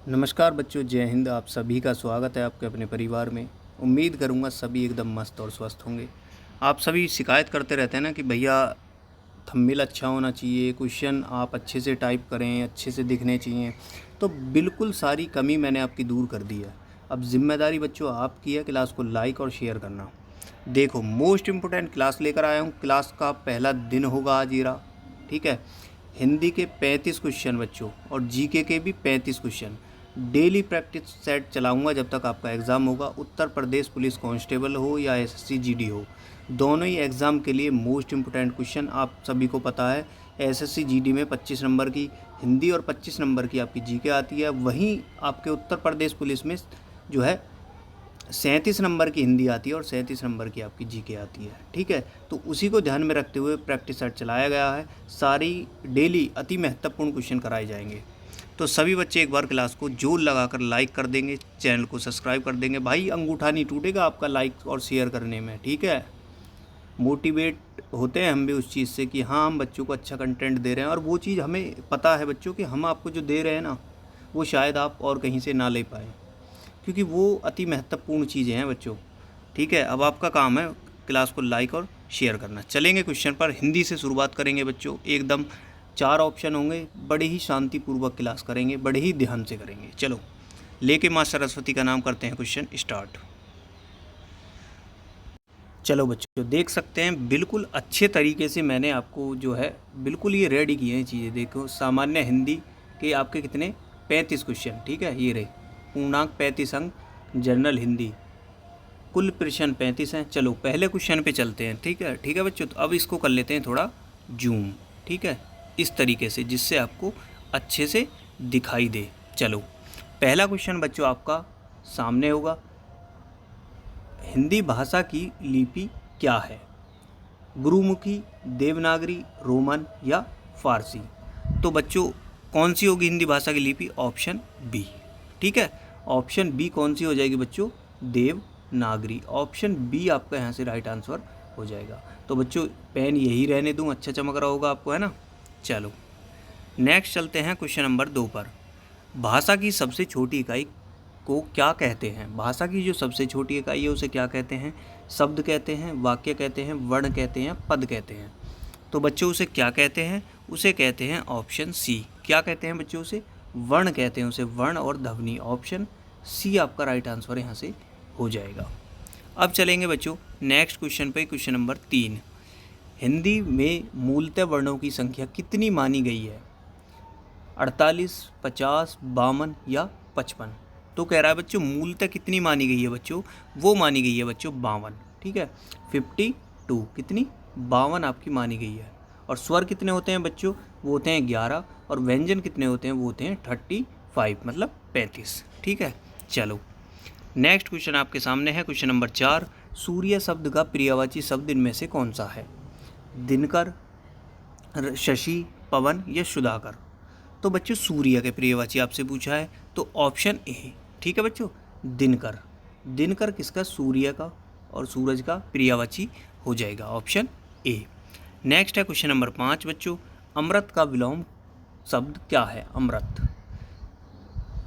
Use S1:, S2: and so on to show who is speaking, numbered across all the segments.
S1: नमस्कार बच्चों, जय हिंद। आप सभी का स्वागत है आपके अपने परिवार में। उम्मीद करूंगा सभी एकदम मस्त और स्वस्थ होंगे। आप सभी शिकायत करते रहते हैं ना कि भैया थंबनेल अच्छा होना चाहिए, क्वेश्चन आप अच्छे से टाइप करें, अच्छे से दिखने चाहिए। तो बिल्कुल सारी कमी मैंने आपकी दूर कर दी है। अब जिम्मेदारी बच्चों आपकी है क्लास को लाइक और शेयर करना। देखो, मोस्ट इम्पोर्टेंट क्लास लेकर आया हूँ। क्लास का पहला दिन होगा आज ये रहा, ठीक है। हिंदी के 35 क्वेश्चन बच्चों और जीके के भी 35 क्वेश्चन। डेली प्रैक्टिस सेट चलाऊंगा जब तक आपका एग्ज़ाम होगा। उत्तर प्रदेश पुलिस कांस्टेबल हो या एसएससी जीडी हो, दोनों ही एग्ज़ाम के लिए मोस्ट इम्पोर्टेंट क्वेश्चन आप सभी को पता है। एसएससी जीडी में 25 नंबर की हिंदी और 25 नंबर की आपकी जीके आती है। वहीं आपके उत्तर प्रदेश पुलिस में जो है 37 नंबर की हिंदी आती है और 37 नंबर की आपकी जीके आती है, ठीक है। तो उसी को ध्यान में रखते हुए प्रैक्टिस सेट चलाया गया है। सारी डेली अति महत्वपूर्ण क्वेश्चन कराए जाएंगे। तो सभी बच्चे एक बार क्लास को जोर लगाकर लाइक कर देंगे, चैनल को सब्सक्राइब कर देंगे। भाई अंगूठा नहीं टूटेगा आपका लाइक और शेयर करने में, ठीक है। मोटिवेट होते हैं हम भी उस चीज़ से कि हाँ, हम बच्चों को अच्छा कंटेंट दे रहे हैं। और वो चीज़ हमें पता है बच्चों कि हम आपको जो दे रहे हैं ना, वो शायद आप और कहीं से ना ले पाए, क्योंकि वो अति महत्वपूर्ण चीज़ें हैं बच्चों, ठीक है। अब आपका काम है क्लास को लाइक और शेयर करना। चलेंगे क्वेश्चन पर। हिंदी से शुरुआत करेंगे बच्चों, एकदम 4 ऑप्शन होंगे। बड़े ही शांतिपूर्वक क्लास करेंगे, बड़े ही ध्यान से करेंगे। चलो, लेके माँ सरस्वती का नाम करते हैं क्वेश्चन स्टार्ट। चलो बच्चों, देख सकते हैं बिल्कुल अच्छे तरीके से मैंने आपको जो है बिल्कुल ये रेडी किए हैं चीज़ें। देखो, सामान्य हिंदी के आपके कितने 35 क्वेश्चन, ठीक है। ये रहे पूर्णांक 35 अंक। जनरल हिंदी कुल प्रश्न 35 हैं। चलो पहले क्वेश्चन पे चलते हैं, ठीक है। ठीक है बच्चों, तो अब इसको कर लेते हैं थोड़ा जूम, ठीक है, इस तरीके से जिससे आपको अच्छे से दिखाई दे। चलो, पहला क्वेश्चन बच्चों आपका सामने होगा। हिंदी भाषा की लिपि क्या है? गुरुमुखी, देवनागरी, रोमन या फारसी? तो बच्चों कौन सी होगी हिंदी भाषा की लिपि? ऑप्शन बी, ठीक है। ऑप्शन बी कौन सी हो जाएगी बच्चों? देवनागरी। ऑप्शन बी आपका यहाँ से राइट आंसर हो जाएगा। तो बच्चों पेन यही रहने दूँ, अच्छा चमक रहा होगा आपको, है ना। चलो नेक्स्ट चलते हैं क्वेश्चन नंबर 2 पर। भाषा की सबसे छोटी इकाई को क्या कहते हैं? भाषा की जो सबसे छोटी इकाई है उसे क्या कहते हैं? शब्द कहते हैं, वाक्य कहते हैं, वर्ण कहते हैं, पद कहते हैं? तो बच्चों उसे क्या कहते हैं? उसे कहते हैं ऑप्शन सी। क्या कहते हैं बच्चों? उसे वर्ण कहते हैं, उसे वर्ण और ध्वनि। ऑप्शन सी आपका राइट आंसर यहाँ से हो जाएगा। अब चलेंगे बच्चों नेक्स्ट क्वेश्चन पे, क्वेश्चन नंबर 3। हिंदी में मूलतः वर्णों की संख्या कितनी मानी गई है? 48, 50, 52 या 55? तो कह रहा है बच्चों मूलतः कितनी मानी गई है बच्चों? वो मानी गई है बच्चों 52, ठीक है। 52 कितनी? 52 आपकी मानी गई है। और स्वर कितने होते हैं बच्चों? वो होते हैं 11। और व्यंजन कितने होते हैं? वो होते हैं 35, मतलब 35, ठीक है। चलो नेक्स्ट क्वेश्चन आपके सामने है, क्वेश्चन नंबर 4। सूर्य शब्द का पर्यायवाची शब्द इनमें से कौन सा है? दिनकर, शशि, पवन या सुधाकर? तो बच्चों सूर्य के पर्यायवाची आपसे पूछा है, तो ऑप्शन ए, ठीक है बच्चों, दिनकर। दिनकर किसका? सूर्य का और सूरज का पर्यायवाची हो जाएगा, ऑप्शन ए। नेक्स्ट है क्वेश्चन नंबर 5 बच्चों। अमृत का विलोम शब्द क्या है? अमृत,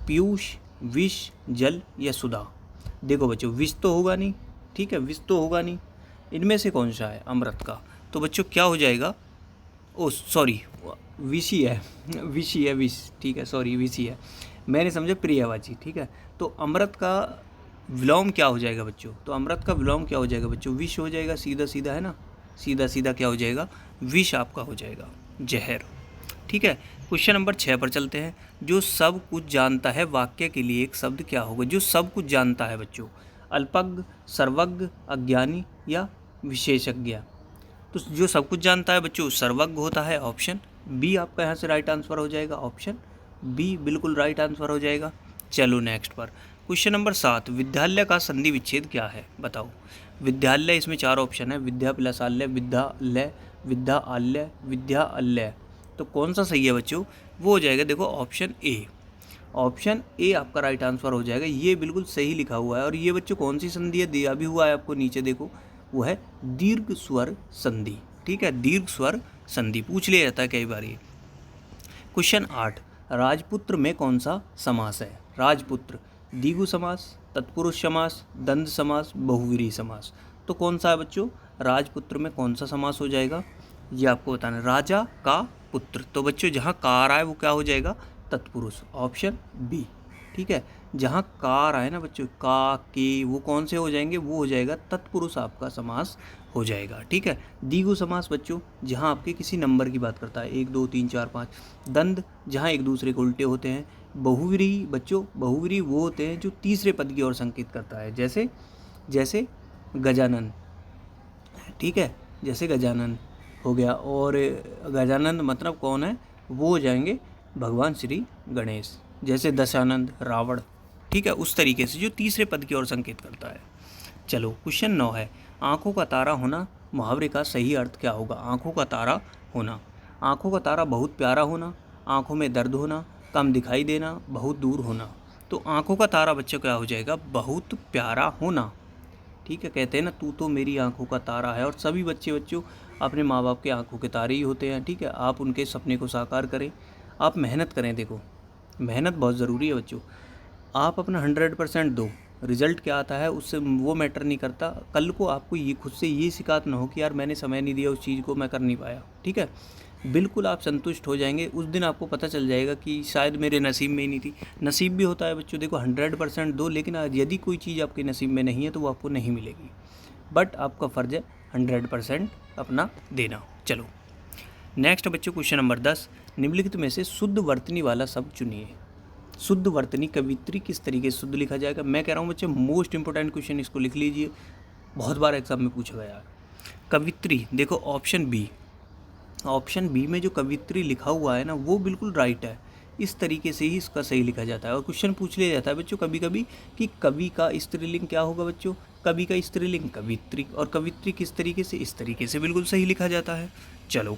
S1: पीयूष, विष, जल या सुधा? देखो बच्चों विष तो होगा नहीं, ठीक है, विष तो होगा नहीं। इनमें से कौन सा है अमृत का? तो बच्चों क्या हो जाएगा? ओ सॉरी, विषी है, विषी है, विष, ठीक है, सॉरी विषी है, मैंने समझा पर्यायवाची, ठीक है। तो अमृत का विलोम क्या हो जाएगा बच्चों? तो अमृत का विलोम क्या हो जाएगा बच्चों? विष हो जाएगा, सीधा सीधा, है ना। सीधा सीधा क्या हो जाएगा? विष आपका हो जाएगा, जहर, ठीक है। क्वेश्चन नंबर 6 पर चलते हैं। जो सब कुछ जानता है वाक्य के लिए एक शब्द क्या होगा? जो सब कुछ जानता है बच्चों, अल्पज्ञ, सर्वज्ञ, अज्ञानी या विशेषज्ञ? तो जो सब कुछ जानता है बच्चों सर्वज्ञ होता है। ऑप्शन बी आपका यहाँ से राइट आंसर हो जाएगा, ऑप्शन बी बिल्कुल राइट आंसर हो जाएगा। चलो नेक्स्ट पर, क्वेश्चन नंबर 7। विद्यालय का संधि विच्छेद क्या है? बताओ। विद्यालय, इसमें 4 ऑप्शन है, विद्या प्लस आल्य, विद्यालय, विद्या आल्य, विद्या अल्य। तो कौन सा सही है बच्चों? वो हो जाएगा देखो ऑप्शन ए। ऑप्शन ए आपका राइट आंसर हो जाएगा। ये बिल्कुल सही लिखा हुआ है। और ये बच्चों कौन सी संधि है? दिया भी हुआ है आपको नीचे, देखो, वो है दीर्घ स्वर संधि, ठीक है। दीर्घ स्वर संधि पूछ लिया जाता है कई बार ये। क्वेश्चन 8। राजपुत्र में कौन सा समास है? राजपुत्र, द्विगु समास, तत्पुरुष समास, द्वंद्व समास, बहुव्रीहि समास। तो कौन सा है बच्चों, राजपुत्र में कौन सा समास हो जाएगा, ये आपको बताना है, राजा का पुत्र। तो बच्चों जहाँ कार आए वो क्या हो जाएगा, तत्पुरुष, ऑप्शन बी। ठीक है, जहाँ कार आए ना बच्चों, का, के, वो कौन से हो जाएंगे, वो हो जाएगा तत्पुरुष आपका समास हो जाएगा। ठीक है, द्विगु समास बच्चों जहाँ आपके किसी नंबर की बात करता है, 1 2 3 4 5। द्वंद्व जहाँ एक दूसरे के उल्टे होते हैं। बहुव्रीहि बच्चों, बहुव्रीहि वो होते हैं जो तीसरे पद की ओर संकेत करता है, जैसे जैसे गजानन। ठीक है, जैसे गजानन हो गया, और गजानन मतलब कौन है, वो हो जाएंगे भगवान श्री गणेश, जैसे दशानंद, रावण। ठीक है, उस तरीके से जो तीसरे पद की ओर संकेत करता है। चलो क्वेश्चन 9 है, आंखों का तारा होना मुहावरे का सही अर्थ क्या होगा। आंखों का तारा होना, आंखों का तारा बहुत प्यारा होना, आंखों में दर्द होना, कम दिखाई देना, बहुत दूर होना। तो आंखों का तारा बच्चों क्या हो जाएगा, बहुत प्यारा होना। ठीक है, कहते हैं ना, तू तो मेरी आंखों का तारा है, और सभी बच्चों अपने माँ बाप के आंखों के तारे ही होते हैं। ठीक है, आप उनके सपने को साकार करें, आप मेहनत करें। देखो मेहनत बहुत ज़रूरी है बच्चों, आप अपना 100% दो, रिजल्ट क्या आता है उससे वो मैटर नहीं करता। कल को आपको ये खुद से ये शिकायत ना हो कि यार मैंने समय नहीं दिया, उस चीज़ को मैं कर नहीं पाया। ठीक है, बिल्कुल आप संतुष्ट हो जाएंगे, उस दिन आपको पता चल जाएगा कि शायद मेरे नसीब में ही नहीं थी। नसीब भी होता है बच्चों, देखो 100% दो, लेकिन यदि कोई चीज़ आपके नसीब में नहीं है तो वो आपको नहीं मिलेगी, बट आपका फ़र्ज़ है 100% अपना देना। चलो नेक्स्ट बच्चों, क्वेश्चन नंबर 10, निम्नलिखित में से शुद्ध वर्तनी वाला शब्द चुनिए। शुद्ध वर्तनी कवित्री किस तरीके से शुद्ध लिखा जाएगा। मैं कह रहा हूँ बच्चे मोस्ट इंपॉर्टेंट क्वेश्चन, इसको लिख लीजिए, बहुत बार एग्जाम में पूछा गया है। कवित्री, देखो ऑप्शन बी, ऑप्शन बी में जो कवित्री लिखा हुआ है ना वो बिल्कुल राइट है, इस तरीके से ही इसका सही लिखा जाता है। और क्वेश्चन पूछ लिया जाता है बच्चों कभी कभी कि कवि का स्त्रीलिंग क्या होगा बच्चों, कवि का स्त्रीलिंग कवित्री, और कवित्री किस तरीके से, इस तरीके से बिल्कुल सही लिखा जाता है। चलो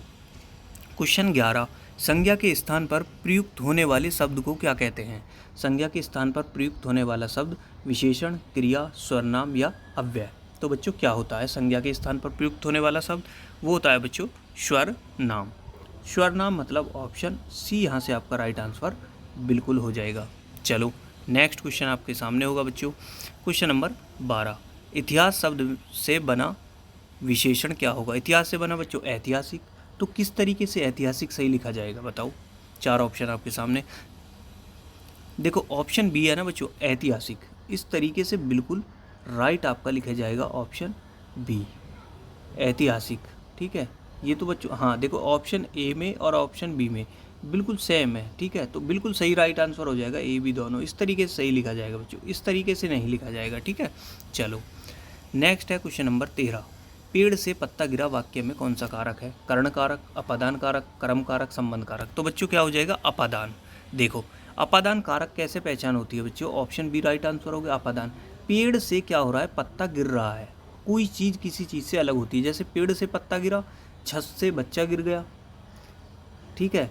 S1: क्वेश्चन 11, संज्ञा के स्थान पर प्रयुक्त होने वाले शब्द को क्या कहते हैं। संज्ञा के स्थान पर प्रयुक्त होने वाला शब्द विशेषण, क्रिया, स्वरनाम या अव्यय। तो बच्चों क्या होता है संज्ञा के स्थान पर प्रयुक्त होने वाला शब्द, वो होता है बच्चों स्वर नाम। स्वर नाम मतलब ऑप्शन सी यहाँ से आपका राइट आंसर बिल्कुल हो जाएगा। चलो नेक्स्ट क्वेश्चन आपके सामने होगा बच्चों, क्वेश्चन नंबर 12, इतिहास शब्द से बना विशेषण क्या होगा। इतिहास से बना बच्चों ऐतिहासिक, तो किस तरीके से ऐतिहासिक सही लिखा जाएगा बताओ। 4 ऑप्शन आपके सामने, देखो ऑप्शन बी है ना बच्चों ऐतिहासिक, इस तरीके से बिल्कुल राइट आपका लिखा जाएगा ऑप्शन बी ऐतिहासिक। ठीक है, ये तो बच्चों हाँ देखो ऑप्शन ए में और ऑप्शन बी में बिल्कुल सेम है। ठीक है, तो बिल्कुल सही राइट आंसर हो जाएगा ए बी दोनों, इस तरीके से सही लिखा जाएगा बच्चों, इस तरीके से नहीं लिखा जाएगा। ठीक है, चलो नेक्स्ट है क्वेश्चन नंबर 13, पेड़ से पत्ता गिरा वाक्य में कौन सा कारक है। कर्ण कारक, अपादान कारक, कर्म कारक, संबंध कारक। तो बच्चों क्या हो जाएगा अपादान। देखो अपादान कारक कैसे पहचान होती है बच्चों, ऑप्शन बी राइट आंसर हो गया अपादान। पेड़ से क्या हो रहा है, पत्ता गिर रहा है, कोई चीज़ किसी चीज़ से अलग होती है, जैसे पेड़ से पत्ता गिरा, छत से बच्चा गिर गया। ठीक है,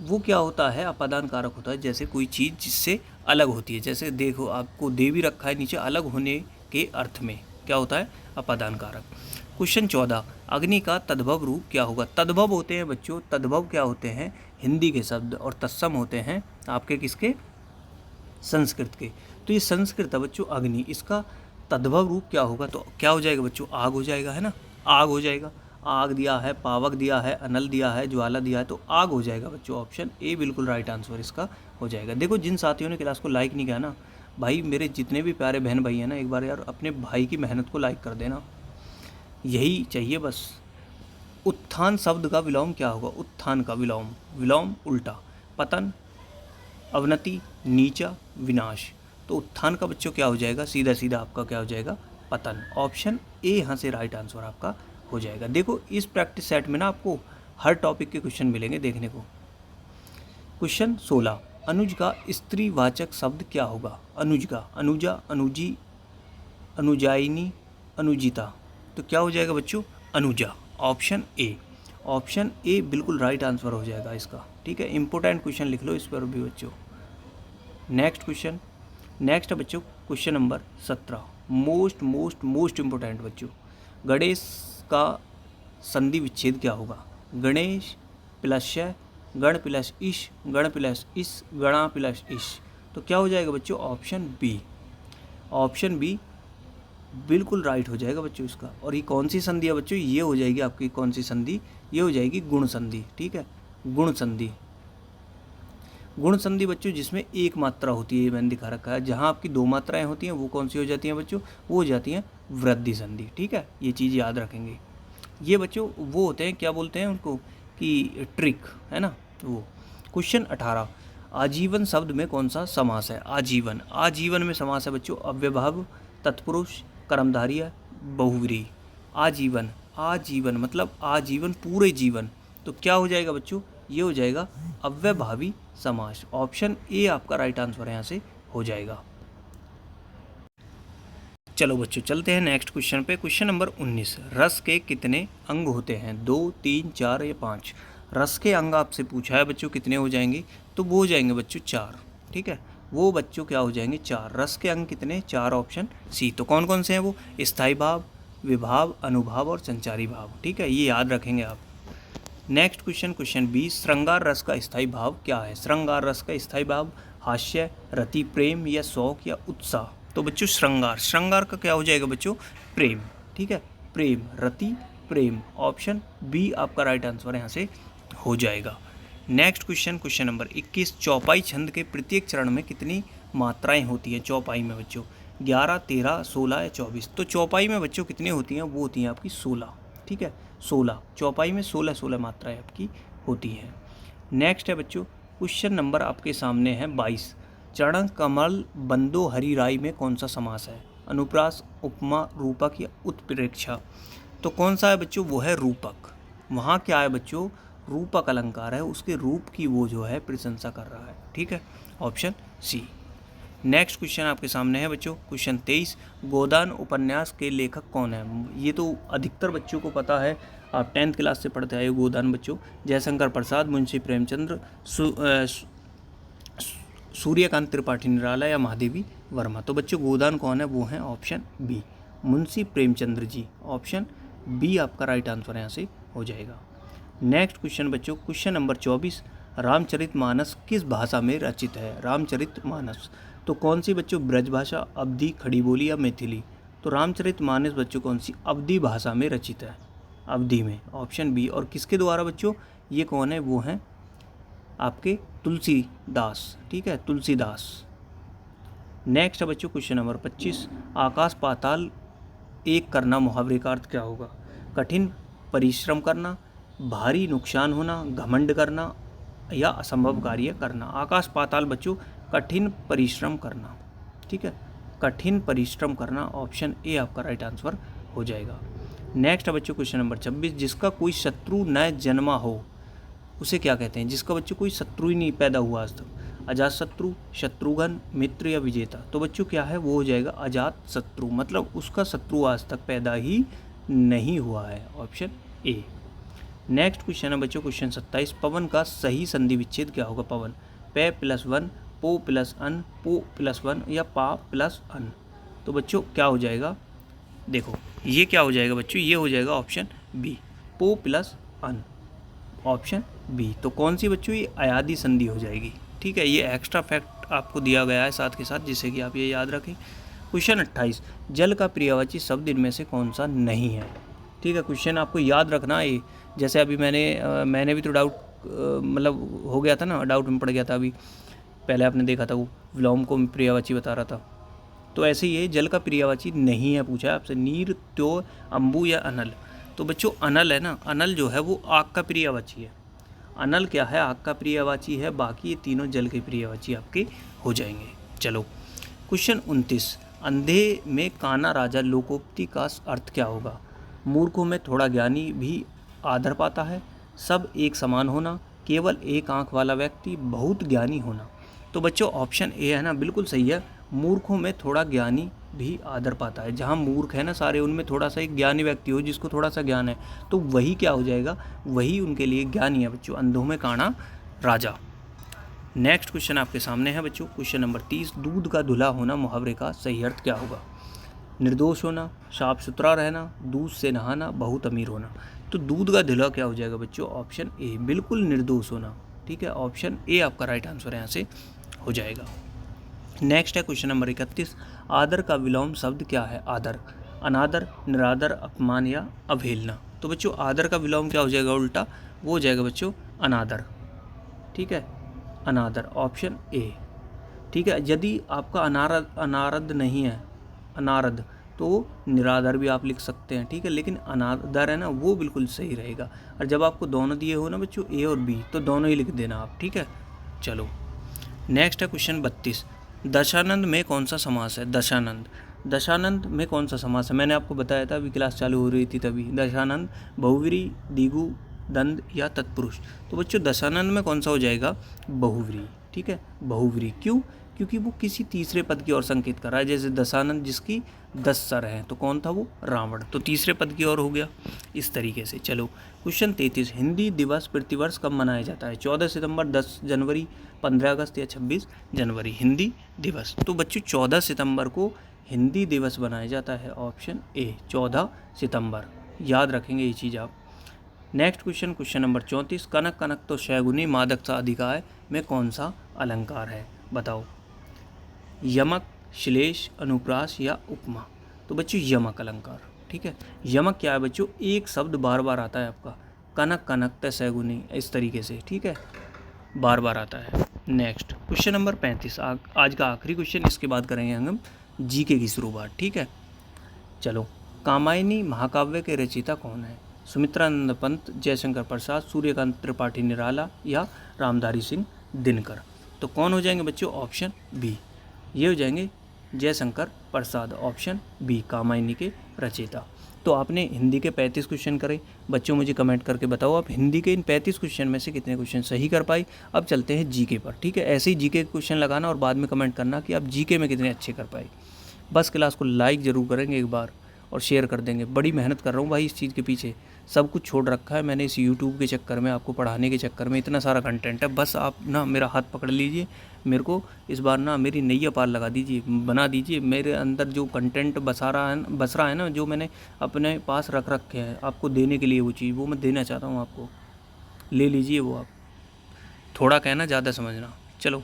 S1: वो क्या होता है अपादान कारक होता है, जैसे कोई चीज़ जिससे अलग होती है, जैसे देखो आपको दे भी रखा है नीचे, अलग होने के अर्थ में क्या होता है अपादान कारक। क्वेश्चन 14, अग्नि का तद्भव रूप क्या होगा। तद्भव होते हैं बच्चों, तद्भव क्या होते हैं हिंदी के शब्द, और तत्सम होते हैं आपके किसके, संस्कृत के। तो ये संस्कृत है बच्चों अग्नि, इसका तद्भव रूप क्या होगा, तो क्या हो जाएगा बच्चों आग हो जाएगा, है ना, आग हो जाएगा। आग दिया है, पावक दिया है, अनल दिया है, ज्वाला दिया है, तो आग हो जाएगा बच्चों, ऑप्शन ए बिल्कुल राइट आंसर इसका हो जाएगा। देखो जिन साथियों ने क्लास को लाइक नहीं किया ना भाई, मेरे जितने भी प्यारे बहन भाई हैं ना, एक बार यार अपने भाई की मेहनत को लाइक कर देना, यही चाहिए बस। उत्थान शब्द का विलोम क्या होगा। उत्थान का विलोम, विलोम उल्टा, पतन, अवनति, नीचा, विनाश। तो उत्थान का बच्चों क्या हो जाएगा, सीधा सीधा आपका क्या हो जाएगा पतन, ऑप्शन ए यहाँ से राइट आंसर आपका हो जाएगा। देखो इस प्रैक्टिस सेट में ना आपको हर टॉपिक के क्वेश्चन मिलेंगे देखने को। क्वेश्चन 16, अनुज का स्त्रीवाचक शब्द क्या होगा। अनुज का, अनुजा, अनुजी, अनुजाइनी, अनुजिता। तो क्या हो जाएगा बच्चों Anuja, option A. Option A बिल्कुल राइट आंसर हो जाएगा इसका। ठीक है, इंपॉर्टेंट क्वेश्चन लिख लो इस पर भी बच्चों। नेक्स्ट क्वेश्चन, नेक्स्ट है बच्चों question number 17, most most most important बच्चों, गणेश का संधि विच्छेद क्या होगा। गणेश प्लस गण प्लस इश, गण प्लस इस, गणा प्लस इश। तो क्या हो जाएगा बच्चों, ऑप्शन बी। ऑप्शन बी बिल्कुल राइट हो जाएगा बच्चों इसका। और ये कौन सी संधि है बच्चों, ये हो जाएगी आपकी कौन सी संधि, ये हो जाएगी गुण संधि। ठीक है, गुण संधि। गुण संधि बच्चों जिसमें एक मात्रा होती है, ये मैंने दिखा रखा है। जहाँ आपकी दो मात्राएं होती हैं वो कौन सी हो जाती हैं बच्चों, वो हो जाती हैं वृद्धि संधि। ठीक है, ये चीज़ याद रखेंगे। ये बच्चों वो होते हैं, क्या बोलते हैं उनको, कि ट्रिक है ना वो। क्वेश्चन 18, आजीवन शब्द में कौन सा समास है। आजीवन, आजीवन में समास है बच्चों अव्ययभाव, तत्पुरुष, कर्मधारय, बहुव्रीहि। आजीवन, आजीवन मतलब आजीवन, पूरे जीवन। तो क्या हो जाएगा बच्चों, ये हो जाएगा अव्ययभावी समास। ऑप्शन ए आपका राइट आंसर यहाँ से हो जाएगा। चलो बच्चों चलते हैं नेक्स्ट क्वेश्चन पे। क्वेश्चन नंबर 19, रस के कितने अंग होते हैं, 2, 3, 4 या 5। रस के अंग आपसे पूछा है बच्चों कितने हो जाएंगे, तो वो हो जाएंगे बच्चों 4। ठीक है, वो बच्चों क्या हो जाएंगे 4। रस के अंग कितने, 4, ऑप्शन सी। तो कौन कौन से हैं वो, स्थायी भाव, विभाव, अनुभाव और संचारी भाव। ठीक है, ये याद रखेंगे आप। नेक्स्ट क्वेश्चन, क्वेश्चन 20, श्रृंगार रस का स्थायी भाव क्या है। श्रृंगार रस का स्थायी भाव हास्य, रति, प्रेम या शौक या उत्साह। तो बच्चों श्रृंगार, श्रृंगार का क्या हो जाएगा बच्चों, प्रेम। ठीक है, प्रेम, रति, प्रेम। ऑप्शन बी आपका राइट आंसर यहाँ से हो जाएगा। नेक्स्ट क्वेश्चन, क्वेश्चन नंबर 21, चौपाई छंद के प्रत्येक चरण में कितनी मात्राएं होती हैं चौपाई में बच्चों, 11, 13, 16 या 24। तो चौपाई में बच्चों कितनी होती हैं, वो होती हैं आपकी 16। ठीक है, 16, चौपाई में 16 मात्राएं आपकी होती हैं। नेक्स्ट है बच्चों क्वेश्चन नंबर आपके सामने है 22, चरण कमल बंदो हरि राई में कौन सा समास है। अनुप्रास, उपमा, रूपक या उत्प्रेक्षा। तो कौन सा है बच्चों, वो है रूपक। वहाँ क्या है बच्चों, रूपक अलंकार है, उसके रूप की वो जो है प्रशंसा कर रहा है। ठीक है, ऑप्शन सी। नेक्स्ट क्वेश्चन आपके सामने है बच्चों क्वेश्चन 23, गोदान उपन्यास के लेखक कौन है। ये तो अधिकतर बच्चों को पता है, आप 10th क्लास से पढ़ते आए हो गोदान बच्चों। जयशंकर प्रसाद, मुंशी प्रेमचंद्र, सूर्यकांत त्रिपाठी निराला या महादेवी वर्मा। तो बच्चों गोदान कौन है, वो है option B, Munshi Premchandra ji. Option B आपका राइट आंसर यहाँ से हो जाएगा। नेक्स्ट क्वेश्चन बच्चों क्वेश्चन नंबर 24, रामचरितमानस किस भाषा में रचित है। रामचरितमानस तो कौन सी बच्चों, ब्रज भाषा, अवधी, खड़ी बोली या मैथिली। तो रामचरितमानस बच्चों कौन सी, अवधी भाषा में रचित है, अवधी में। Option B. और किसके द्वारा बच्चों, ये कौन है, वो हैं आपके तुलसीदास। ठीक है, तुलसीदास। नेक्स्ट है बच्चों क्वेश्चन नंबर 25, आकाश पाताल एक करना मुहावरे का अर्थ क्या होगा। कठिन परिश्रम करना, भारी नुकसान होना, घमंड करना या असंभव कार्य करना। आकाश पाताल बच्चों कठिन परिश्रम करना। ठीक है, कठिन परिश्रम करना। ऑप्शन ए आपका राइट आंसर हो जाएगा। नेक्स्ट है बच्चों क्वेश्चन नंबर 26, जिसका कोई शत्रु न जन्मा हो उसे क्या कहते हैं। जिसका बच्चों कोई शत्रु ही नहीं पैदा हुआ आज तक। अजात शत्रु, शत्रुघ्न, मित्र या विजेता। तो बच्चों क्या है, वो हो जाएगा अजात शत्रु, मतलब उसका शत्रु आज तक पैदा ही नहीं हुआ है। Option A. नेक्स्ट क्वेश्चन है बच्चों क्वेश्चन 27, पवन का सही संधि विच्छेद क्या होगा। पवन, पे प्लस 1, पो प्लस अन, पो प्लस 1 या पा प्लस अन। तो बच्चों क्या हो जाएगा, देखो ये क्या हो जाएगा बच्चों, ये हो जाएगा ऑप्शन बी, पो प्लस अन। Option b. तो कौन सी बच्चों, ये अयादी संधि हो जाएगी। ठीक है, ये एक्स्ट्रा फैक्ट आपको दिया गया है साथ के साथ, जिससे कि आप ये याद रखें। क्वेश्चन 28, जल का पर्यायवाची शब्द इनमें से कौन सा नहीं है। ठीक है, क्वेश्चन आपको याद रखना है। जैसे अभी मैंने भी तो डाउट मतलब हो गया था ना, डाउट में पड़ गया था। अभी पहले आपने देखा था वो विलोम को पर्यायवाची बता रहा था, तो ऐसे ही जल का पर्यायवाची नहीं है पूछा है आपसे, नीर, त्यो, अम्बु या अनल। तो बच्चों अनल है ना, अनल जो है वो आग का पर्यायवाची है। अनल क्या है, आग का पर्यायवाची है। बाकी ये तीनों जल के पर्यायवाची आपके हो जाएंगे। चलो क्वेश्चन 29, अंधे में काना राजा लोकोक्ति का अर्थ क्या होगा। मूर्खों में थोड़ा ज्ञानी भी आदर पाता है, सब एक समान होना, केवल एक आंख वाला व्यक्ति, बहुत ज्ञानी होना। तो बच्चों ऑप्शन ए है ना, बिल्कुल सही है। मूर्खों में थोड़ा ज्ञानी भी आदर पाता है। जहाँ मूर्ख है ना सारे, उनमें थोड़ा सा एक ज्ञानी व्यक्ति हो जिसको थोड़ा सा ज्ञान है, तो वही क्या हो जाएगा, वही उनके लिए ज्ञानी है बच्चों। अंधों में काना राजा। नेक्स्ट क्वेश्चन आपके सामने है बच्चों क्वेश्चन नंबर 30, दूध का धुला होना मुहावरे का सही अर्थ क्या होगा। निर्दोष होना, साफ सुथरा रहना, दूध से नहाना, बहुत अमीर होना। तो दूध का धुला क्या हो जाएगा बच्चों, ऑप्शन ए, बिल्कुल निर्दोष होना। ठीक है, ऑप्शन ए आपका राइट आंसर यहाँ से हो जाएगा। नेक्स्ट है क्वेश्चन नंबर 31, आदर का विलोम शब्द क्या है? आदर, अनादर, निरादर, अपमान या अवहेलना। तो बच्चों आदर का विलोम क्या हो जाएगा? उल्टा, वो हो जाएगा बच्चों अनादर। ठीक है, अनादर, ऑप्शन ए। ठीक है, यदि आपका अनारद नहीं है, अनारद, तो निरादर भी आप लिख सकते हैं। ठीक है, लेकिन अनादर है ना, वो बिल्कुल सही रहेगा। और जब आपको दोनों दिए हो ना बच्चों, ए और बी, तो दोनों ही लिख देना आप। ठीक है, चलो नेक्स्ट है क्वेश्चन 32, दशानंद में कौन सा समास है? दशानंद, दशानंद में कौन सा समास है? मैंने आपको बताया था, अभी क्लास चालू हो रही थी तभी। दशानंद बहुव्रीहि, द्विगु, दंड या तत्पुरुष। तो बच्चों दशानंद में कौन सा हो जाएगा? बहुव्रीहि। ठीक है, बहुव्रीहि। क्यों? क्योंकि वो किसी तीसरे पद की ओर संकेत कर रहा है। जैसे दशानंद जिसकी 10 सर हैं, तो कौन था वो? रावण। तो तीसरे पद की ओर हो गया इस तरीके से। चलो क्वेश्चन 33, हिंदी दिवस प्रतिवर्ष कब मनाया जाता है? 14 सितंबर, 10 जनवरी, 15 अगस्त या 26 जनवरी? हिंदी दिवस, तो बच्चों 14 सितंबर को हिंदी दिवस मनाया जाता है। ऑप्शन ए, 14 सितंबर। याद रखेंगे ये चीज़ आप। नेक्स्ट क्वेश्चन, क्वेश्चन नंबर 34, कनक कनक तो शैगुनी मादक सा अधिकाय में कौन सा अलंकार है? बताओ। यमक, श्लेष, अनुप्रास या उपमा? तो बच्चों यमक अलंकार। ठीक है, यमक क्या है बच्चों? एक शब्द बार बार आता है आपका, कनक कनक त शैगुनी, इस तरीके से। ठीक है, बार बार आता है। नेक्स्ट क्वेश्चन नंबर 35, आज का आखिरी क्वेश्चन, इसके बाद करेंगे हम जीके की शुरुआत। ठीक है, चलो, कामायनी महाकाव्य के रचयिता कौन है? सुमित्रानंद पंत, जयशंकर प्रसाद, सूर्यकांत त्रिपाठी निराला या रामधारी सिंह दिनकर? तो कौन हो जाएंगे बच्चों? ऑप्शन बी, ये हो जाएंगे जयशंकर प्रसाद। ऑप्शन बी, कामायनी के रचयिता। तो आपने हिंदी के 35 क्वेश्चन करे। बच्चों मुझे कमेंट करके बताओ आप हिंदी के इन 35 क्वेश्चन में से कितने क्वेश्चन सही कर पाई। अब चलते हैं जीके पर। ठीक है, ऐसे ही जीके के क्वेश्चन लगाना और बाद में कमेंट करना कि आप जीके में कितने अच्छे कर पाए। बस क्लास को लाइक ज़रूर करेंगे एक बार और शेयर कर देंगे। बड़ी मेहनत कर रहा हूँ भाई इस चीज़ के पीछे, सब कुछ छोड़ रखा है मैंने इस यूट्यूब के चक्कर में, आपको पढ़ाने के चक्कर में। इतना सारा कंटेंट है, बस आप ना मेरा हाथ पकड़ लीजिए, मेरे को इस बार ना मेरी नैया पार लगा दीजिए, बना दीजिए। मेरे अंदर जो कंटेंट बस रहा है ना, जो मैंने अपने पास रख रखे हैं आपको देने के लिए, वो चीज़ वो मैं देना चाहता हूँ आपको। ले लीजिए वो आप, थोड़ा कहना ज़्यादा समझना। चलो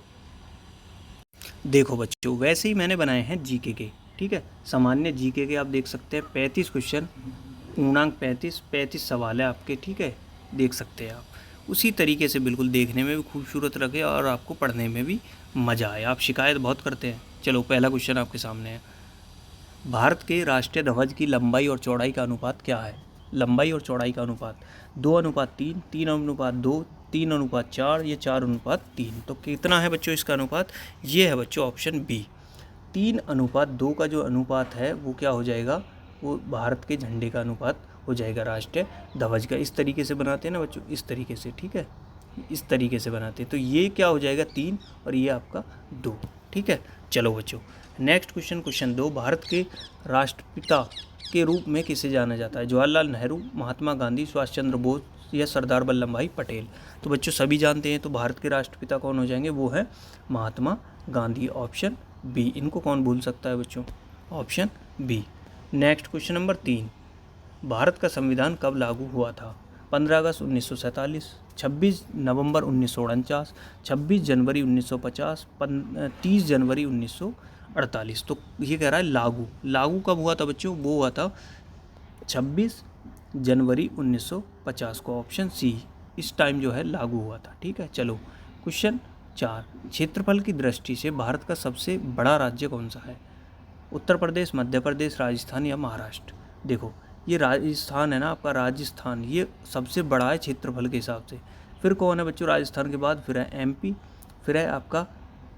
S1: देखो बच्चों, वैसे ही मैंने बनाए हैं जीके के। ठीक है, सामान्य जीके के आप देख सकते हैं 35 क्वेश्चन, पूर्णांक 35 सवाल है आपके। ठीक है, देख सकते हैं आप। उसी तरीके से बिल्कुल देखने में भी खूबसूरत रखे और आपको पढ़ने में भी मज़ा आए। आप शिकायत बहुत करते हैं। चलो पहला क्वेश्चन आपके सामने है, भारत के राष्ट्रीय ध्वज की लंबाई और चौड़ाई का अनुपात क्या है? लंबाई और चौड़ाई का अनुपात 2:3, 3:2, 3:4 या 4:3। तो कितना है बच्चों इसका अनुपात? ये है बच्चों ऑप्शन बी, 3:2 का जो अनुपात है वो क्या हो जाएगा? वो भारत के झंडे का अनुपात हो जाएगा राष्ट्रीय ध्वज का। इस तरीके से बनाते हैं ना बच्चों, इस तरीके से। ठीक है, इस तरीके से बनाते हैं। तो ये क्या हो जाएगा? 3 और ये आपका 2। ठीक है, चलो बच्चों नेक्स्ट क्वेश्चन, क्वेश्चन 2, भारत के राष्ट्रपिता के रूप में किसे जाना जाता है? जवाहरलाल नेहरू, महात्मा गांधी, सुभाष चंद्र बोस या सरदार वल्लभ भाई पटेल? तो बच्चों सभी जानते हैं, तो भारत के राष्ट्रपिता कौन हो जाएंगे? वो है महात्मा गांधी। ऑप्शन बी, इनको कौन भूल सकता है बच्चों? Option B. Next question number 3, Bharat का संविधान कब लागू हुआ था? 15 अगस्त 1947, 26 नवंबर 1949, 26 जनवरी 1950, 30 जनवरी 1948। तो ये कह रहा है लागू कब हुआ था बच्चों? वो हुआ था 26 जनवरी 1950 को, ऑप्शन सी, इस टाइम जो है लागू हुआ था। ठीक है, चलो क्वेश्चन 4, क्षेत्रफल की दृष्टि से भारत का सबसे बड़ा राज्य कौन सा है? उत्तर प्रदेश, मध्य प्रदेश, राजस्थान या महाराष्ट्र? देखो ये राजस्थान है ना आपका, राजस्थान ये सबसे बड़ा है क्षेत्रफल के हिसाब से। फिर कौन है बच्चों राजस्थान के बाद? फिर है एमपी, फिर है आपका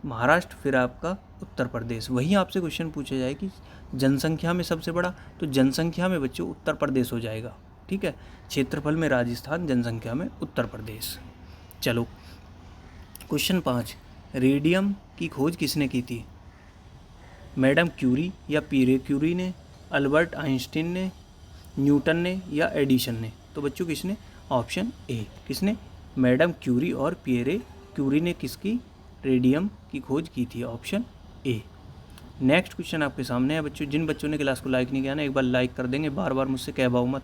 S1: महाराष्ट्र, फिर आपका उत्तर प्रदेश। वहीं आपसे क्वेश्चन पूछा जाए कि जनसंख्या में सबसे बड़ा, तो जनसंख्या में बच्चों उत्तर प्रदेश हो जाएगा। ठीक है, क्षेत्रफल में राजस्थान, जनसंख्या में उत्तर प्रदेश। चलो क्वेश्चन 5, रेडियम की खोज किसने की थी? मैडम क्यूरी या पीरे क्यूरी ने, अल्बर्ट आइंस्टीन ने, न्यूटन ने या एडिसन ने? तो बच्चों किसने? ऑप्शन ए, किसने? मैडम क्यूरी और पियरे क्यूरी ने किसकी? रेडियम की खोज की थी। Option A. नेक्स्ट क्वेश्चन आपके सामने है बच्चों, जिन बच्चों ने क्लास को लाइक नहीं किया ना, एक बार लाइक कर देंगे, बार बार मुझसे कहवाओ मत।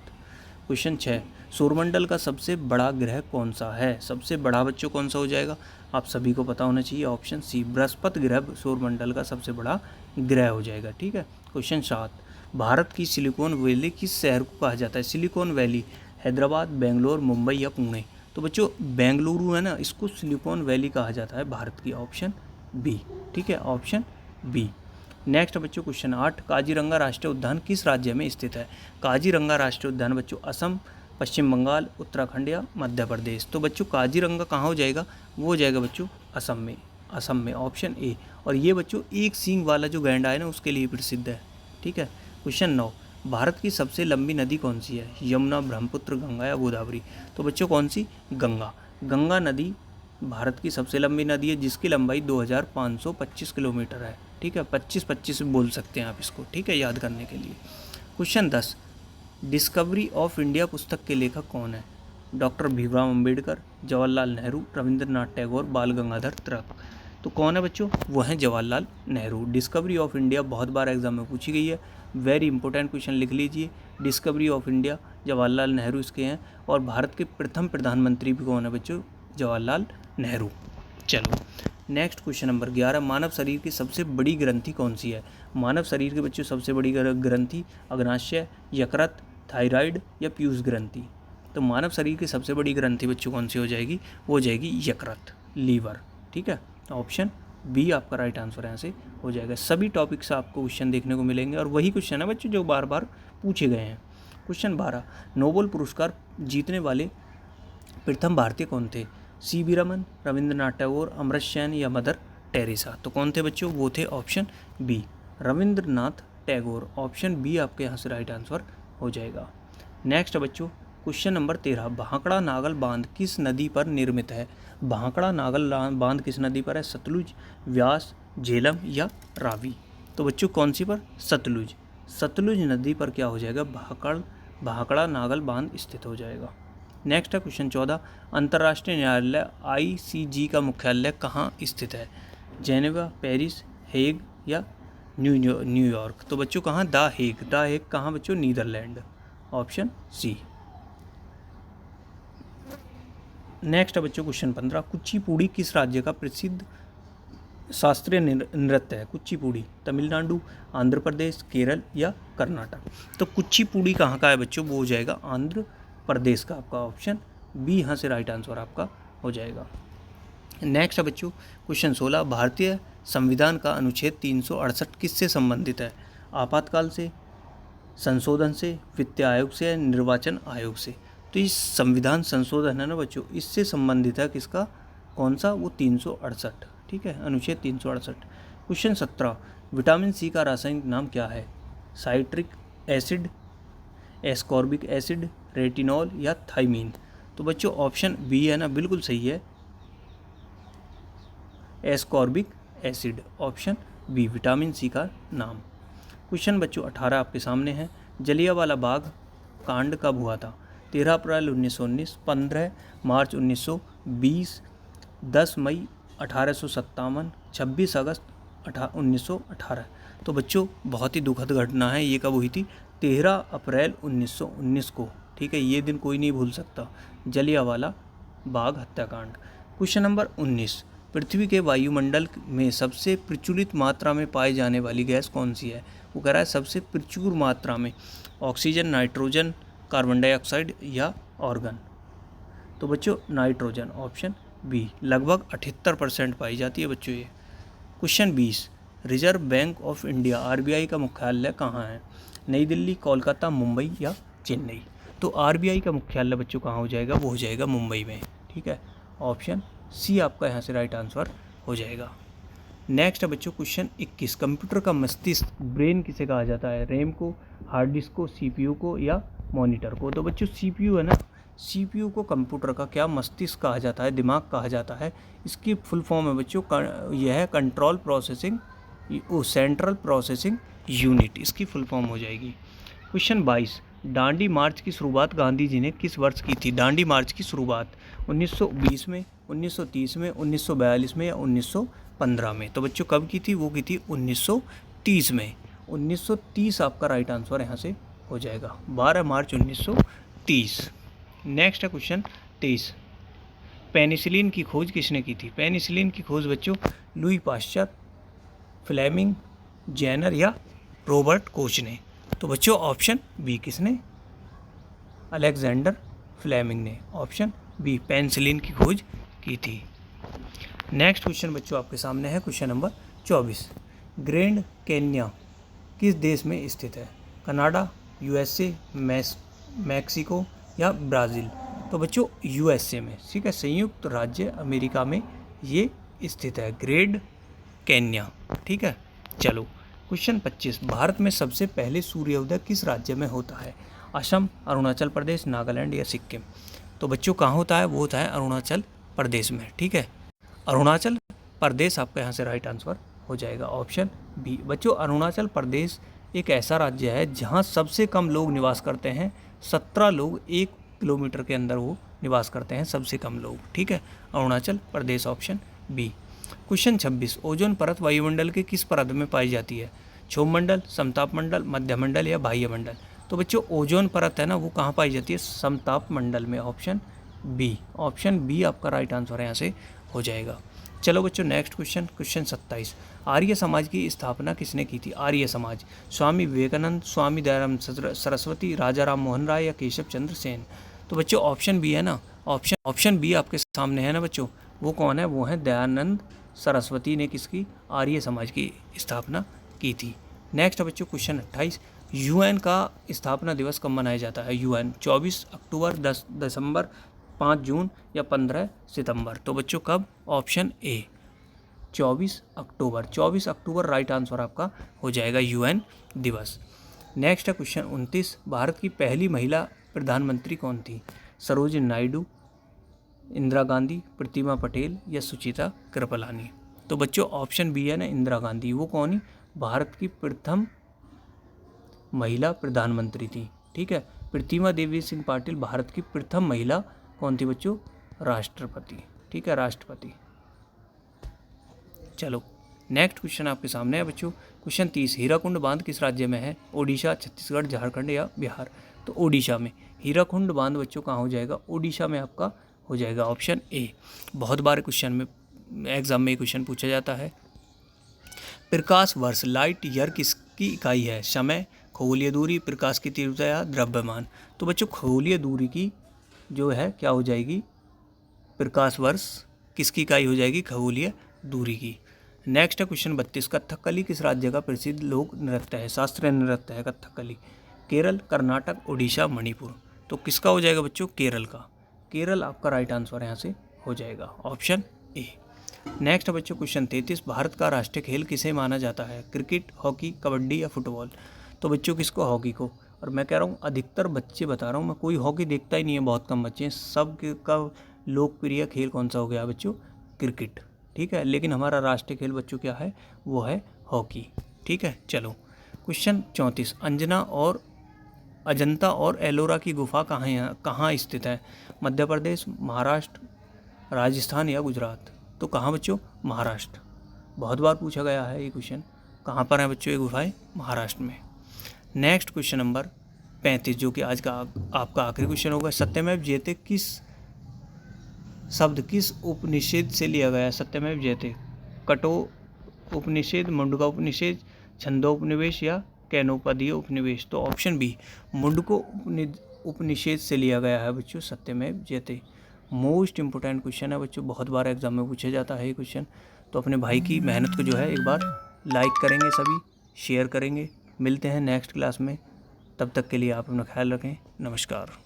S1: क्वेश्चन 6, सौरमंडल का सबसे बड़ा ग्रह कौन सा है? सबसे बड़ा बच्चों कौन सा हो जाएगा? आप सभी को पता होना चाहिए, ऑप्शन सी, बृहस्पति ग्रह सौरमंडल का सबसे बड़ा ग्रह हो जाएगा। ठीक है। क्वेश्चन 7, भारत की सिलिकॉन वैली किस शहर को कहा जाता है? सिलिकॉन वैली हैदराबाद, बेंगलोर, मुंबई या पुणे? तो बच्चों बेंगलुरु है ना, इसको सिलिकॉन वैली कहा जाता है भारत की, ऑप्शन बी। ठीक है, ऑप्शन बी। नेक्स्ट बच्चों क्वेश्चन 8, काजीरंगा राष्ट्रीय उद्यान किस राज्य में स्थित है? काजीरंगा राष्ट्रीय उद्यान बच्चों असम, पश्चिम बंगाल, उत्तराखंड या मध्य प्रदेश? तो बच्चों काजीरंगा कहाँ हो जाएगा? वो हो जाएगा बच्चों असम में, असम में, ऑप्शन ए। और ये बच्चों एक सींग वाला जो गैंडा है ना, उसके लिए प्रसिद्ध है। ठीक है। क्वेश्चन 9, भारत की सबसे लंबी नदी कौन सी है? यमुना, ब्रह्मपुत्र, गंगा या गोदावरी? तो बच्चों कौन सी? गंगा। गंगा नदी भारत की सबसे लंबी नदी है, जिसकी लंबाई 2525 किलोमीटर है। ठीक है, 25-25 बोल सकते हैं आप इसको। ठीक है, याद करने के लिए। क्वेश्चन 10, डिस्कवरी ऑफ इंडिया पुस्तक के लेखक कौन है? डॉक्टर भीमराव अम्बेडकर, जवाहरलाल नेहरू, रविंद्रनाथ टैगोर, बाल गंगाधर तिलक? तो कौन है बच्चों? वो हैं Jawaharlal Nehru. Discovery of India बहुत बार एग्जाम में पूछी गई है, वेरी इंपॉर्टेंट क्वेश्चन लिख लीजिए। Discovery of India Jawaharlal Nehru इसके हैं। और भारत के प्रथम प्रधानमंत्री भी कौन है बच्चों? जवाहरलाल नेहरू। चलो नेक्स्ट क्वेश्चन नंबर 11, मानव शरीर की सबसे बड़ी ग्रंथि कौन सी है? मानव शरीर के बच्चों सबसे बड़ी ग्रंथि अग्नाशय, यकृत, थायराइड या पीयूष ग्रंथि? तो मानव शरीर की सबसे बड़ी ग्रंथि बच्चों कौन सी हो जाएगी? वो हो जाएगी यकृत, लीवर। ठीक है, ऑप्शन बी आपका राइट आंसर यहाँ से हो जाएगा। सभी टॉपिक से आपको क्वेश्चन देखने को मिलेंगे और वही क्वेश्चन है बच्चों जो बार बार पूछे गए हैं। क्वेश्चन 12, नोबेल पुरस्कार जीतने वाले प्रथम भारतीय कौन थे? सी.वी. रमन, रविंद्रनाथ टैगोर, अमर्त्य सेन या मदर टेरेसा? तो कौन थे बच्चों? वो थे option B, Rabindranath Tagore. Option B आपके यहाँ से राइट आंसर हो जाएगा। नेक्स्ट बच्चों क्वेश्चन नंबर 13, भांकड़ा नागल बांध किस नदी पर निर्मित है? भांकड़ा नागल बांध किस नदी पर है? सतलुज, व्यास, झेलम या रावी? तो बच्चों कौन सी पर? सतलुज। सतलुज नदी पर क्या हो जाएगा? भांकड़ा नागल बांध स्थित हो जाएगा। नेक्स्ट है क्वेश्चन 14, अंतर्राष्ट्रीय न्यायालय ICJ का मुख्यालय कहाँ स्थित है? जेनेवा, पेरिस, हेग या न्यूयॉर्क? तो बच्चों कहाँ? द हेग कहाँ बच्चों? Netherlands, option C. नेक्स्ट है बच्चों क्वेश्चन 15, कुचिपुड़ी किस राज्य का प्रसिद्ध शास्त्रीय नृत्य है? कुचिपुड़ी तमिलनाडु, आंध्र प्रदेश, केरल या कर्नाटक? तो कुचिपुड़ी कहाँ का है बच्चों? वो हो जाएगा आंध्र प्रदेश का, आपका ऑप्शन बी यहाँ से राइट आंसर आपका हो जाएगा। नेक्स्ट है बच्चों क्वेश्चन 16, भारतीय संविधान का अनुच्छेद 368 किससे संबंधित है? आपातकाल से, संशोधन से, वित्त आयोग से या निर्वाचन आयोग से? तो इस संविधान संशोधन है ना बच्चों, इससे संबंधित है। किसका? कौन सा? वो 368। ठीक है, अनुच्छेद 368। क्वेश्चन 17, विटामिन सी का रासायनिक नाम क्या है? Citric acid, ascorbic acid, retinol या थाइमीन? तो बच्चों ऑप्शन बी है ना, बिल्कुल सही है, ascorbic acid, option B vitamin C का नाम। क्वेश्चन बच्चों 18 आपके सामने है, जलियांवाला बाग कांड कब हुआ था? 13 अप्रैल 1919, 15 मार्च 1920, 10 मई 1857, 26 अगस्त 1918? तो बच्चों बहुत ही दुखद घटना है, ये कब हुई थी? 13 अप्रैल 1919 को। ठीक है, ये दिन कोई नहीं भूल सकता, जलियांवाला बाग हत्याकांड। क्वेश्चन नंबर 19, पृथ्वी के वायुमंडल में सबसे प्रचुरित मात्रा में पाई जाने वाली गैस कौन सी है? वो कह रहा है सबसे प्रचुर मात्रा में, ऑक्सीजन, नाइट्रोजन, कार्बन डाइऑक्साइड या ऑर्गन? तो बच्चों नाइट्रोजन, ऑप्शन बी, लगभग 78% पाई जाती है बच्चों ये। Question 20, reserve bank of India RBI का मुख्यालय कहाँ है? नई दिल्ली, कोलकाता, मुंबई या चेन्नई? तो RBI का मुख्यालय बच्चों कहाँ हो जाएगा? वो हो जाएगा मुंबई में। ठीक है, ऑप्शन सी आपका यहाँ से राइट आंसर हो जाएगा। नेक्स्ट है बच्चों क्वेश्चन 21, कंप्यूटर का मस्तिष्क ब्रेन किसे कहा जाता है? रैम को, हार्ड डिस्क को, CPU को या मॉनिटर को? तो बच्चों CPU है ना, CPU को कंप्यूटर का क्या मस्तिष्क कहा जाता है, दिमाग कहा जाता है। इसकी फुल फॉर्म है बच्चों, यह है control processing, central processing unit, इसकी फुल फॉर्म हो जाएगी। क्वेश्चन 22, दांडी मार्च की शुरुआत गांधी जी ने किस वर्ष की थी? दांडी मार्च की शुरुआत 1920 में, 1930 में, 1942 में या 1915 में? तो बच्चों कब की थी? वो की थी 1930 में। 1930 आपका राइट आंसर यहाँ से हो जाएगा, 12 मार्च 1930 30। नेक्स्ट है क्वेश्चन 23, पेनिसिलिन की खोज किसने की थी? पेनिसिलिन की खोज बच्चों लुई पाश्चर, फ्लेमिंग, जेनर या रॉबर्ट कोच ने। तो बच्चों ऑप्शन बी किसने? अलेक्जेंडर फ्लेमिंग ने। ऑप्शन बी पेनिसिलिन की खोज की थी। नेक्स्ट क्वेश्चन बच्चों आपके सामने है क्वेश्चन नंबर 24, ग्रैंड कैन्या किस देश में स्थित है? कनाडा, यूएसए, मैक्सिको या ब्राज़ील? तो बच्चों यूएसए में, ठीक है, संयुक्त राज्य अमेरिका में ये स्थित है ग्रैंड कैन्या, ठीक है। चलो क्वेश्चन 25, भारत में सबसे पहले सूर्योदय किस राज्य में होता है? असम, अरुणाचल प्रदेश, नागालैंड या सिक्किम? तो बच्चों कहाँ होता है? वो होता है अरुणाचल प्रदेश में, ठीक है। अरुणाचल प्रदेश आपका यहाँ से राइट आंसर हो जाएगा, ऑप्शन बी। बच्चों अरुणाचल प्रदेश एक ऐसा राज्य है जहाँ सबसे कम लोग निवास करते हैं, 17 लोग 1 किलोमीटर के अंदर वो निवास करते हैं, सबसे कम लोग, ठीक है। Arunachal Pradesh, option B. Question 26, ozone परत वायुमंडल के किस परत में पाई जाती है? क्षोभ मंडल, समताप मंडल, मध्य मंडल या बाह्य मंडल? तो बच्चों ओजोन परत है ना, वो कहाँ पाई जाती है? समताप मंडल में, ऑप्शन बी। ऑप्शन बी आपका राइट आंसर यहाँ से हो जाएगा। चलो बच्चों next question, question 27, Arya Samaj की स्थापना किसने की थी? आर्य समाज, स्वामी विवेकानंद, स्वामी दयानंद सरस्वती, राजा राम मोहन राय या केशव चंद्र सेन? तो बच्चों ऑप्शन बी है ना, ऑप्शन बी आपके सामने है ना बच्चों, वो कौन है? वो है दयानंद सरस्वती ने किसकी? आर्य समाज की स्थापना की थी। नेक्स्ट है बच्चों क्वेश्चन 28, यूएन का स्थापना दिवस कब मनाया जाता है? यूएन 24 अक्टूबर, 10 दिसंबर, 5 जून या 15 सितंबर? तो बच्चों कब? Option A 24 October. 24 October right answer आपका हो जाएगा यूएन दिवस। नेक्स्ट है क्वेश्चन 29, भारत की पहली महिला प्रधानमंत्री कौन थी? सरोजिनी नायडू, इंदिरा गांधी, प्रतिमा पटेल या सुचिता कृपलानी? तो बच्चों ऑप्शन बी है ना, इंदिरा गांधी। वो कौन ही? भारत की प्रथम महिला प्रधानमंत्री थी, ठीक है। प्रतिमा देवी सिंह पाटिल भारत की प्रथम महिला कौन थी बच्चों? राष्ट्रपति, ठीक है, राष्ट्रपति। चलो नेक्स्ट क्वेश्चन आपके सामने है बच्चों, क्वेश्चन 30, हीराकुंड बांध किस राज्य में है? ओडिशा, छत्तीसगढ़, झारखंड या बिहार? तो ओडिशा में। हीराकुंड बांध बच्चों कहाँ हो जाएगा? ओडिशा में आपका हो जाएगा, ऑप्शन ए। बहुत बार क्वेश्चन में एग्जाम में क्वेश्चन पूछा जाता है। प्रकाश वर्ष, लाइट ईयर किसकी इकाई है? समय, खगोलीय दूरी, प्रकाश की तीव्रता या द्रव्यमान? तो बच्चों खगोलीय दूरी की जो है क्या हो जाएगी? प्रकाश वर्ष किसकी इकाई हो जाएगी? खगोलीय दूरी की। नेक्स्ट है क्वेश्चन 32, कथकली किस राज्य का प्रसिद्ध लोक नृत्य है? शास्त्रीय नृत्य है कथकली। केरल, कर्नाटक, उड़ीसा, मणिपुर? तो किसका हो जाएगा बच्चों? केरल का। केरल आपका राइट आंसर यहाँ से हो जाएगा, ऑप्शन ए। नेक्स्ट बच्चों क्वेश्चन 33, भारत का राष्ट्रीय खेल किसे माना जाता है? क्रिकेट, हॉकी, कबड्डी या फुटबॉल? तो बच्चों किसको? हॉकी को। और मैं कह रहा हूँ अधिकतर बच्चे बता रहा हूँ मैं, कोई हॉकी देखता ही नहीं है, बहुत कम बच्चे हैं। सब का लोकप्रिय खेल कौन सा हो गया बच्चों? क्रिकेट, ठीक है। लेकिन हमारा राष्ट्रीय खेल बच्चों क्या है? वो है हॉकी, ठीक है। चलो क्वेश्चन 34, अजंता और एलोरा की गुफा कहाँ स्थित है? मध्य प्रदेश, महाराष्ट्र, राजस्थान या गुजरात? तो कहाँ बच्चों? महाराष्ट्र। बहुत बार पूछा गया है ये क्वेश्चन। कहाँ पर है बच्चों ये गुफाएं? महाराष्ट्र में। नेक्स्ट क्वेश्चन नंबर 35, जो कि आज का आपका आखिरी क्वेश्चन होगा, सत्यमेव जयते शब्द किस उपनिषद से लिया गया है? सत्यमेव जयते, कठो उपनिषद, मुंडका उपनिषद, छंदोपनिवेश या कैनोपदीय उपनिवेश? तो ऑप्शन बी मुंडको उपनिषद से लिया गया है बच्चों सत्यमेव जयते। मोस्ट इंपोर्टेंट क्वेश्चन है बच्चों, बहुत बार एग्जाम में पूछा जाता है ये क्वेश्चन। तो अपने भाई की मेहनत को जो है एक बार लाइक करेंगे, सभी शेयर करेंगे। मिलते हैं नेक्स्ट क्लास में, तब तक के लिए आप अपना ख्याल रखें। नमस्कार।